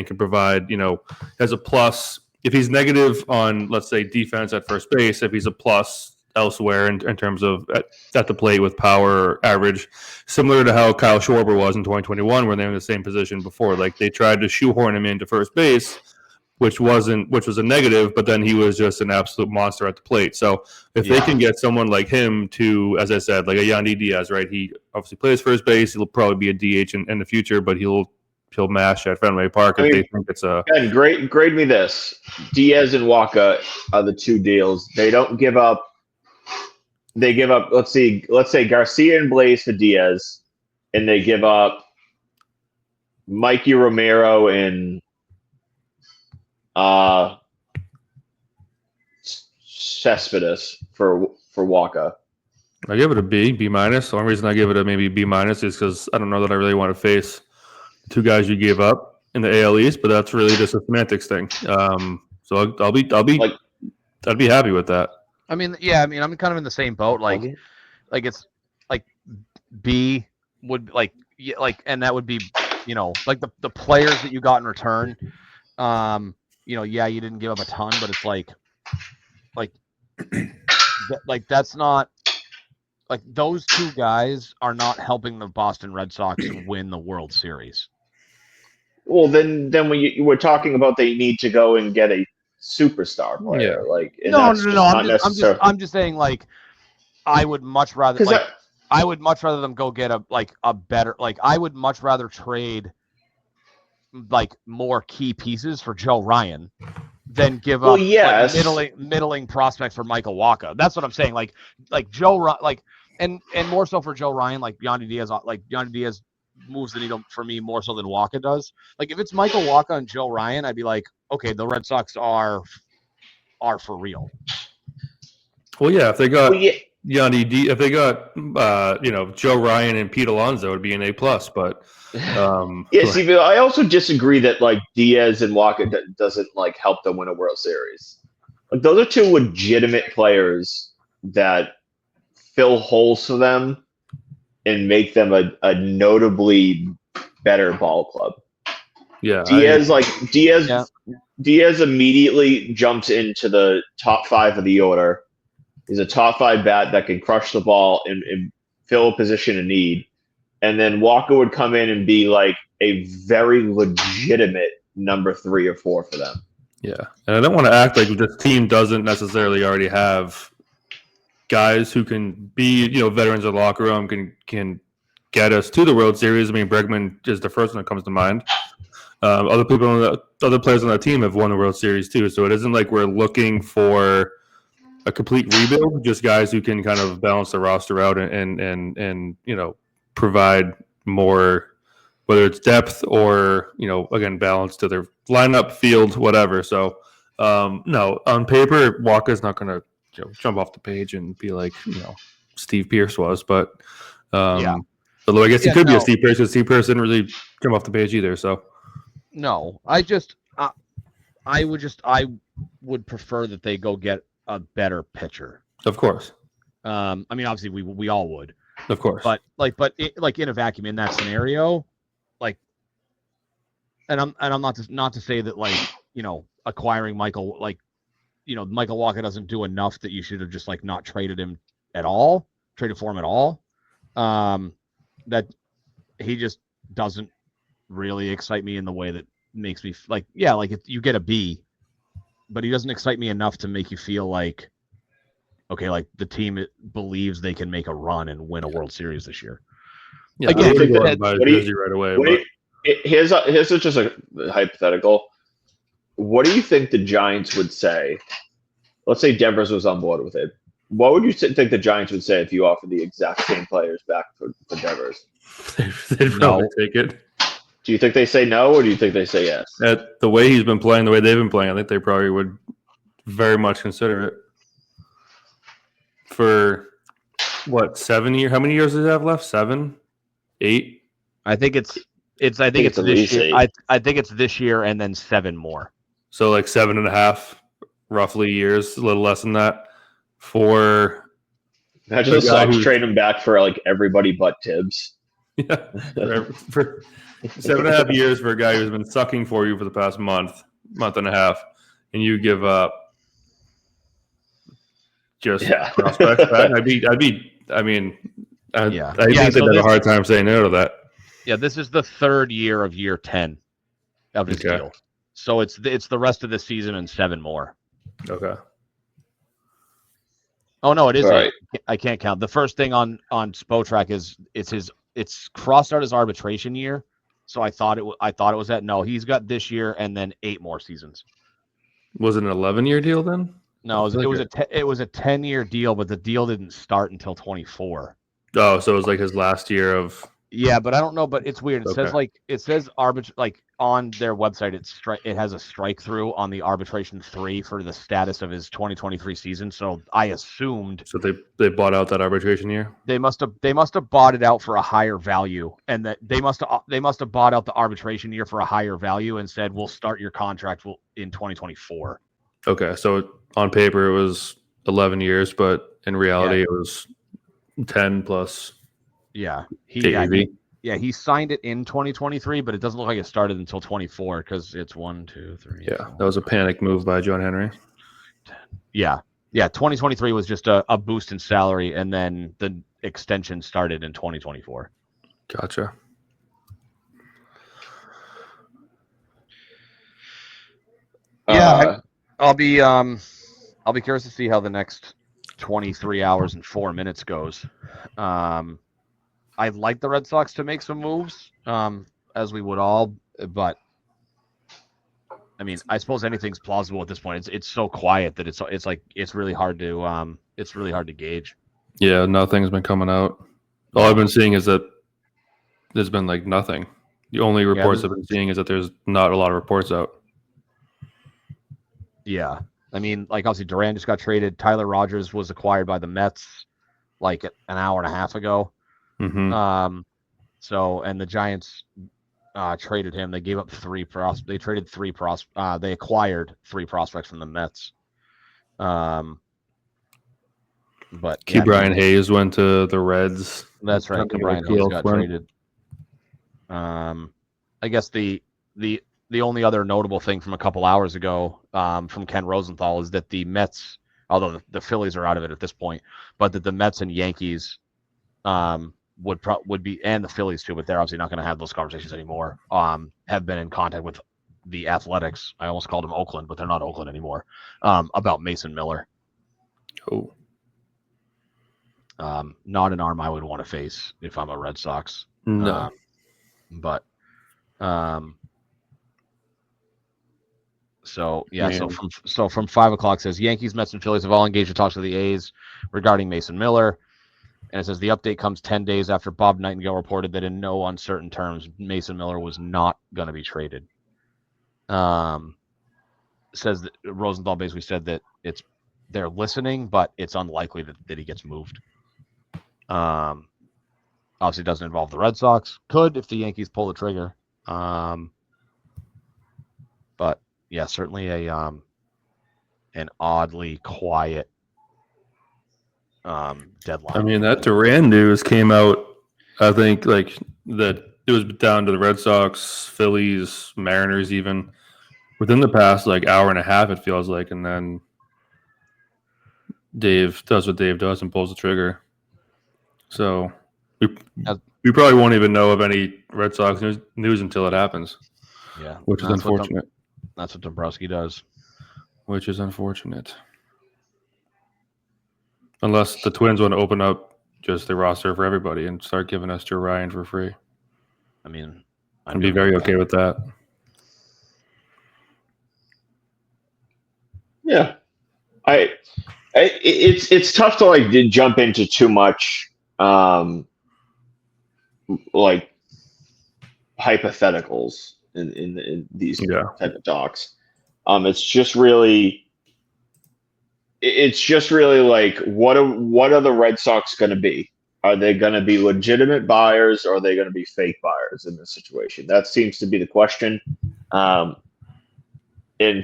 can provide, you know, as a plus. If he's negative on, let's say, defense at first base, if he's a plus elsewhere in terms of at the plate with power or average, similar to how Kyle Schwarber was in 2021 when they were in the same position before. Like they tried to shoehorn him into first base, which was a negative, but then he was just an absolute monster at the plate. So if they can get someone like him to, as I said, like a Yandy Diaz, right? He obviously plays first base. He'll probably be a DH in the future, but he'll he'll mash at Fenway Park if they think it's a. And grade me this: Diaz and Waka are the two deals. They don't give up. They give up. Let's say Garcia and Blaze for Diaz, and they give up Mikey Romero and Cespedes for Waka. I give it a B minus. The only reason I give it a maybe B minus is because I don't know that I really want to face two guys you gave up in the AL East, but that's really just a semantics thing. So I'll be like, I'd be happy with that. I mean, yeah, I'm kind of in the same boat. Like it's like B would and that would be, like the players that you got in return. Yeah, you didn't give up a ton, but it's like that's not. Like, those two guys are not helping the Boston Red Sox win the World Series. Well, then when we're talking about they need to go and get a superstar player, no. I'm just saying, like, I would much rather I would much rather them go get a better, I would much rather trade more key pieces for Joe Ryan than give up middling prospects for Michael Wacha. That's what I'm saying. Like Joe, and more so for Joe Ryan, Yandy Diaz moves the needle for me more so than Wacha does. Like, if it's Michael Wacha and Joe Ryan, I'd be like, okay, the Red Sox are for real. Well, yeah, if they got Yandy D, if they got Joe Ryan and Pete Alonso, it would be an A+. But see, I also disagree that Diaz and Wacha doesn't help them win a World Series. Those are two legitimate players that fill holes for them and make them a notably better ball club. Yeah, Diaz immediately jumps into the top 5 of the order. He's a top 5 bat that can crush the ball and fill a position of need. And then Wacha would come in and be a very legitimate number 3 or 4 for them. Yeah, and I don't want to act like this team doesn't necessarily already have guys who can be, veterans of the locker room, can get us to the World Series. I mean, Bregman is the first one that comes to mind. Other players on that team have won the World Series too. So it isn't like we're looking for a complete rebuild, just guys who can kind of balance the roster out and provide more, whether it's depth or, again, balance to their lineup, field, whatever. So, no, on paper, Walker's not going to jump off the page and be like, Steve Pearce was. But, although I guess he could be a Steve Pearce, because Steve Pearce didn't really jump off the page either. So, no, I would prefer that they go get a better pitcher. Of course. Obviously we all would. Of course. But in a vacuum in that scenario, and I'm not to say that acquiring Michael Michael Wacha doesn't do enough that you should have just not traded for him at all. That he just doesn't really excite me in the way that makes me if you get a B, but he doesn't excite me enough to make you feel the team believes they can make a run and win a World Series this year. Yeah, right away. Here's just a hypothetical. What do you think the Giants would say? Let's say Devers was on board with it. What would you think the Giants would say if you offered the exact same players back for Devers? They'd probably take it. Do you think they say no, or do you think they say yes? At the way he's been playing, the way they've been playing, I think they probably would very much consider it. For what, 7 years? How many years does he have left? 7, 8? I think it's this year. I think it's this year and then 7 more. So 7.5 roughly years, a little less than that. For imagine the Sox trade him back for everybody but Tibbs. Yeah, for 7.5 years for a guy who's been sucking for you for the past month and a half, and you give up just prospects back. I'd think they'd have a hard time saying no to that. Yeah, this is the 3rd year of year 10 of his deal. So it's the rest of the season and 7 more. Okay. Oh no, it is. Right. I can't count. The first thing on Spotrac is it's crossed out his arbitration year, So I thought it was that. No, he's got this year and then 8 more seasons. Was it an 11-year deal then? No, it was a 10-year deal, but the deal didn't start until 24. Oh, so it was like his last year of. Yeah, but I don't know. But it's weird. It Okay. says on their website. It has a strike through on the arbitration 3 for the status of his 2023 season. So I assumed So they bought out that arbitration year. they must have bought it out for a higher value, and that they must have bought out the arbitration year for a higher value and said we'll start your contract in 2024. Okay, so on paper it was 11 years, but in reality it was 10 plus. Yeah, AAV. he signed it in 2023, but it doesn't look like it started until 24 because it's 1, 2, 3. Yeah, that was a panic move by John Henry. 10. Yeah. 2023 was just a boost in salary, and then the extension started in 2024. Gotcha. Yeah, I'll be curious to see how the next 23 hours and 4 minutes goes. I'd like the Red Sox to make some moves, as we would all, but I mean, I suppose anything's plausible at this point. It's so quiet that it's really hard to gauge. Yeah, nothing's been coming out. All I've been seeing is that there's been like nothing. The only reports I've been seeing is that there's not a lot of reports out. Yeah. I mean, like obviously Duran just got traded. Tyler Rogers was acquired by the Mets like an hour and a half ago. Mm-hmm. So, and the Giants traded him. They gave up 3 prospects. They traded 3 prospects. They acquired 3 prospects from the Mets. But Brian Hayes went to the Reds. That's right. Brian Hayes got traded. I guess the only other notable thing from a couple hours ago from Ken Rosenthal is that the Mets, although the Phillies are out of it at this point, but that the Mets and Yankees would be, and the Phillies too, but they're obviously not going to have those conversations anymore, have been in contact with the Athletics. I almost called them Oakland, but they're not Oakland anymore, about Mason Miller. Oh. Not an arm I would want to face if I'm a Red Sox. No. But so yeah, man. so from 5 o'clock says Yankees, Mets, and Phillies have all engaged in talks with the A's regarding Mason Miller. And it says the update comes 10 days after Bob Nightingale reported that in no uncertain terms, Mason Miller was not going to be traded. Says that Rosenthal basically said that they're listening, but it's unlikely that he gets moved. Obviously, it doesn't involve the Red Sox. Could if the Yankees pull the trigger. But yeah, certainly an oddly quiet deadline. I mean, that Duran news came out, I think, like that it was down to the Red Sox, Phillies, Mariners, even within the past like hour and a half, it feels like, and then Dave does what Dave does and pulls the trigger. So we probably won't even know of any Red Sox news until it happens. Yeah, which is unfortunate. That's what Dombrowski does. Which is unfortunate. Unless the Twins want to open up just the roster for everybody and start giving us Duran for free. I mean, I'd be very okay with that. Yeah, it's tough to like jump into too much like hypotheticals in these type of talks. It's just really like what are the Red Sox going to be? Are they going to be legitimate buyers, or are they going to be fake buyers in this situation? That seems to be the question. And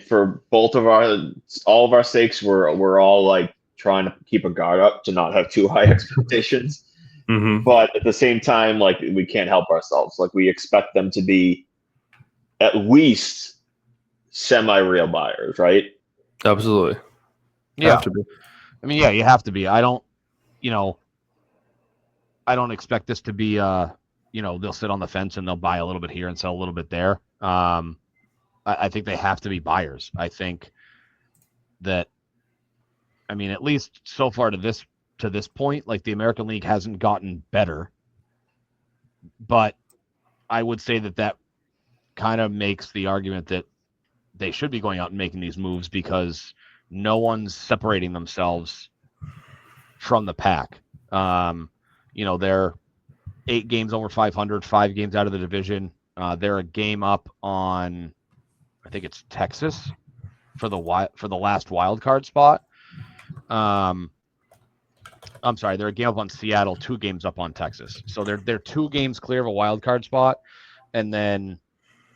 for all of our sakes, we're all like trying to keep a guard up to not have too high expectations. Mm-hmm. But at the same time, like we can't help ourselves. Like we expect them to be at least semi-real buyers, right? Absolutely. Yeah. Have to be. I mean, yeah, you have to be. I don't expect this to be they'll sit on the fence and they'll buy a little bit here and sell a little bit there. I think they have to be buyers. I think that, I mean, at least so far to this point, like the American League hasn't gotten better, but I would say that kind of makes the argument that they should be going out and making these moves because no one's separating themselves from the pack. They're 8 games over 500, 5 games out of the division. They're a game up on, I think it's Texas for the last wild card spot. I'm sorry, they're a game up on Seattle, 2 games up on Texas. So they're 2 games clear of a wild card spot, and then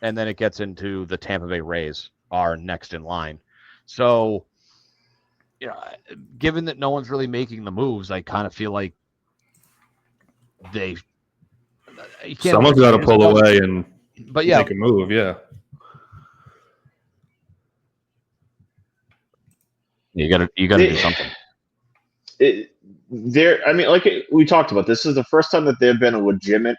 it gets into the Tampa Bay Rays are next in line. So, given that no one's really making the moves, I kind of feel like someone's got to pull away and make a move. Yeah. You got to do something. Like we talked about, this is the first time that they've been a legitimate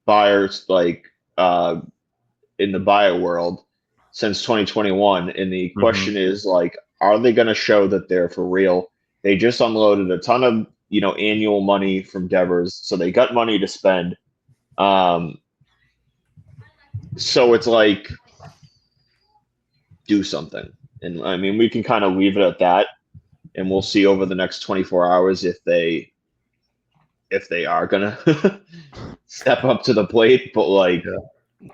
buyers, like in the buyer world since 2021. And the question is, like, are they going to show that they're for real? They just unloaded a ton of, annual money from Devers, so they got money to spend. So it's like, do something. And I mean, we can kind of leave it at that, and we'll see over the next 24 hours if they are gonna step up to the plate. But like,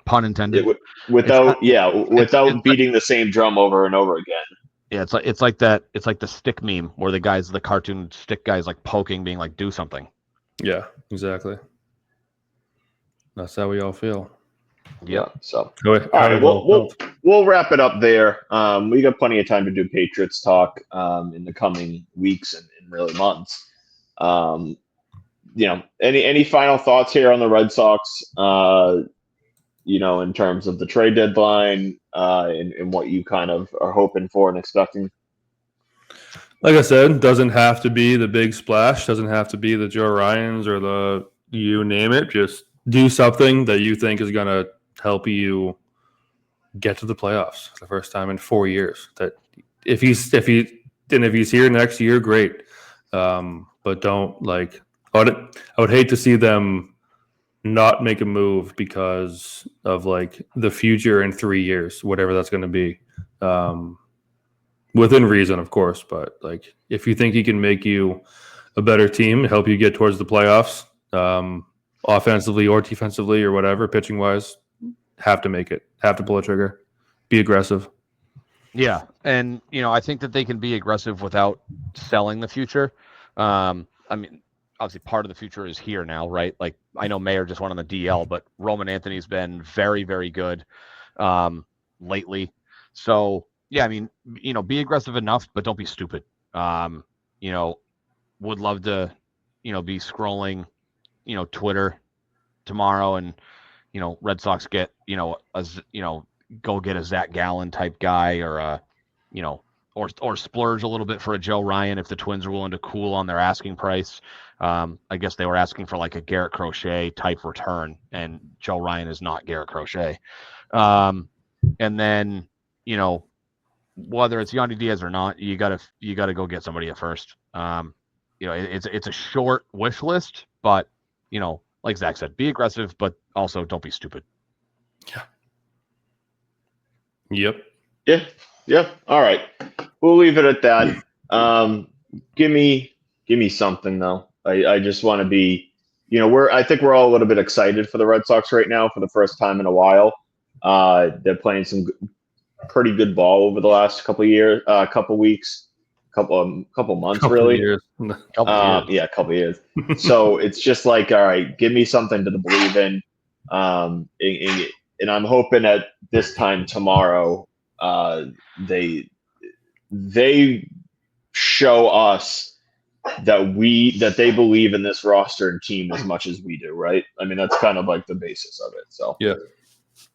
pun intended, without beating the same drum over and over again. Yeah, it's like that. It's like the stick meme where the cartoon stick guys like poking, being like, "Do something." Yeah, exactly. That's how we all feel. Yeah. So, all right, we'll wrap it up there. We got plenty of time to do Patriots talk in the coming weeks and really months. Any final thoughts here on the Red Sox? In terms of the trade deadline and what you kind of are hoping for and expecting. Like I said, doesn't have to be the big splash. Doesn't have to be the Joe Ryans or the you name it. Just do something that you think is going to help you get to the playoffs for the first time in 4 years. That if he's here next year, great. But don't like. I would hate to see them not make a move because of like the future in 3 years, whatever that's going to be. Within reason, of course, but like if you think he can make you a better team, help you get towards the playoffs, offensively or defensively or whatever, pitching wise, have to make it, have to pull a trigger, be aggressive. Yeah, and I think that they can be aggressive without selling the future. I mean, obviously part of the future is here now, right? Like I know Mayer just went on the DL, but Roman Anthony's been very, very good lately. So yeah, I mean, be aggressive enough, but don't be stupid. Would love to, be scrolling, Twitter tomorrow and, Red Sox get, go get a Zach Gallen type guy or or splurge a little bit for a Joe Ryan if the Twins are willing to cool on their asking price. I guess they were asking for like a Garrett Crochet type return, and Joe Ryan is not Garrett Crochet. And then, whether it's Yandy Diaz or not, you gotta go get somebody at first. It's a short wish list, but like Zach said, be aggressive, but also don't be stupid. Yeah. Yep. Yeah. All right. We'll leave it at that. Give me something though. I just want to be, I think we're all a little bit excited for the Red Sox right now for the first time in a while. They're playing some pretty good ball over the last couple of years, couple weeks, couple months, really. Years. Yeah, a couple of years. So it's just like, all right, give me something to believe in. And I'm hoping at this time tomorrow, they show us that they believe in this roster and team as much as we do, right? I mean, that's kind of like the basis of it. So yeah.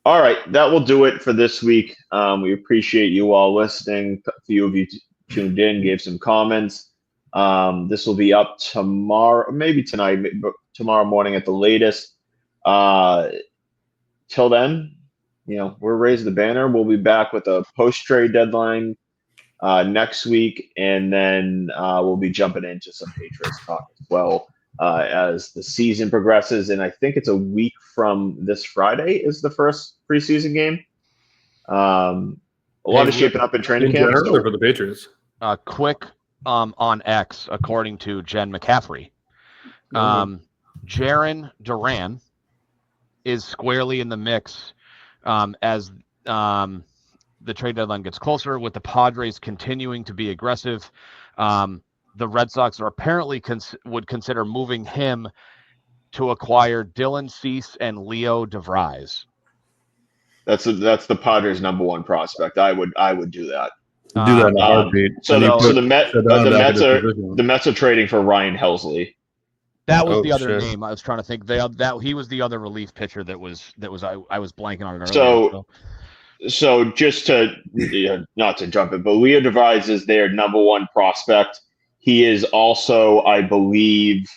All right, that will do it for this week. We appreciate you all listening. A few of you tuned in, gave some comments. This will be up tomorrow, maybe tonight, but tomorrow morning at the latest. Till then, we're raising the banner. We'll be back with a post-trade deadline next week, and then we'll be jumping into some Patriots talk as well. as the season progresses. And I think it's a week from this Friday is the first preseason game. A lot of shaping up in training in camp. general or for the Patriots? Quick on X, according to Jen McCaffrey. Jaron Duran is squarely in the mix as the trade deadline gets closer, with the Padres continuing to be aggressive. The Red Sox are apparently would consider moving him to acquire Dylan Cease and Leo DeVries. That's the Padres' number one prospect. I would do that. Do that in a heartbeat. So the Mets are trading for Ryan Helsley. That was the other name I was trying to think. That he was the other relief pitcher that was I was blanking on it earlier. So just to not to jump it, but Leo DeVries is their number one prospect. He is also, I believe,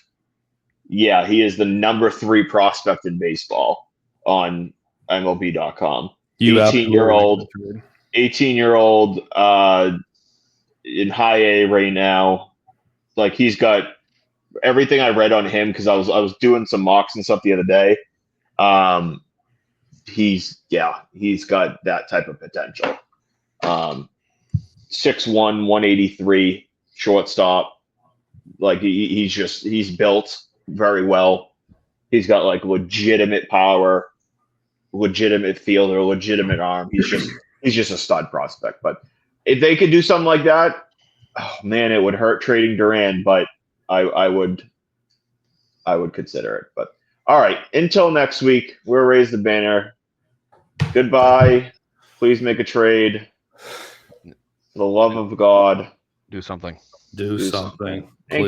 he is the number 3 prospect in baseball on MLB.com. 18-year-old in high A right now. Like, he's got everything I read on him, because I was doing some mocks and stuff the other day. He's got that type of potential. 6'1", 183, shortstop. Like, he's built very well. He's got like legitimate power, legitimate fielder, legitimate arm. He's just a stud prospect. But if they could do something like that, oh man, it would hurt trading Duran, but I would consider it. But all right, until next week, we'll raise the banner. Goodbye. Please make a trade. For the love of God, do something. Do something. Please.